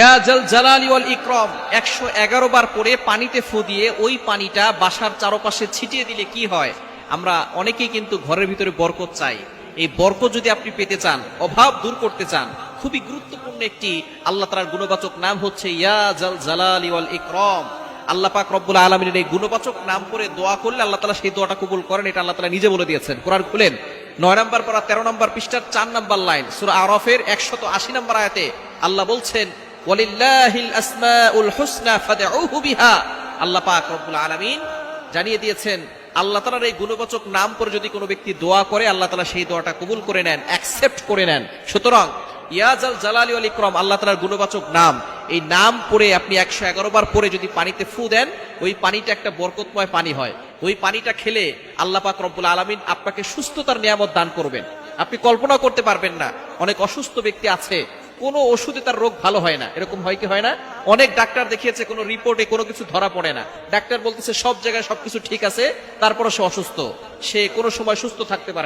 ইয়া জাল জালালি ওয়াল ইকরাম 111 বার পরে পানিতে ফু দিয়ে ওই পানিটা বাসার চারপাশে ছিটিয়ে দিলে কি হয়? আমরা অনেকেই কিন্তু ঘরের ভিতরে বরকত চাই। এই বরকত যদি আপনি পেতে চান, অভাব দূর করতে চান, খুবই গুরুত্বপূর্ণ একটি আল্লাহ তাআলার গুণবাচক নাম হচ্ছে ইয়া জাল জালালি ওয়াল ইকরাম। আল্লাহ পাক রব্বুল আলামিনের এই গুণবাচক নাম করে দোয়া করলে আল্লাহ তাআলা সেই দোয়াটা কবুল করেন। এটা আল্লাহ তাআলা নিজে বলে দিয়েছেন। কোরআন খুলেন 9 নম্বর পারা 13 নম্বর পৃষ্ঠার 4 নম্বর লাইন, সূরা আরাফের 180 নম্বর আয়াতে আল্লাহ বলছেন ওয়ালিল্লাহিল আসমাউল হুসনা ফাদউহু বিহা। আল্লাহ পাক রব্বুল আলামিন জানিয়ে দিয়েছেন আল্লাহ তাআলার এই গুণবাচক নাম করে যদি কোনো ব্যক্তি দোয়া করে আল্লাহ তাআলা সেই দোয়াটা কবুল করে নেন, অ্যাকসেপ্ট করে নেন। সুতরাং ইয়া জাল জালালি ওয়াল ইকরাম আল্লাহ তাআলার গুণবাচক নাম, এই নাম পড়ে আপনি 111 বার পরে যদি পানিতে ফু দেন, ওই পানিটা একটা বরকতময় পানি হয়। ওই পানিটা খেলে আল্লাহ পাক রব্বুল আলামিন আপনাকে সুস্থতার নিয়ামত দান করবেন। আপনি কল্পনা করতে পারবেন না, অনেক অসুস্থ ব্যক্তি আছে, কোনো ওষুধে তার রোগ ভালো হয় না। এরকম হয় কি হয় না? অনেক ডাক্তার দেখিয়েছে, কোনো রিপোর্টে কোনো কিছু ধরা পড়ে না। ডাক্তার বলতেছে সব জায়গায় সবকিছু ঠিক আছে, তারপরে সে অসুস্থ, সে কোনো সময় সুস্থ থাকতে পারে না।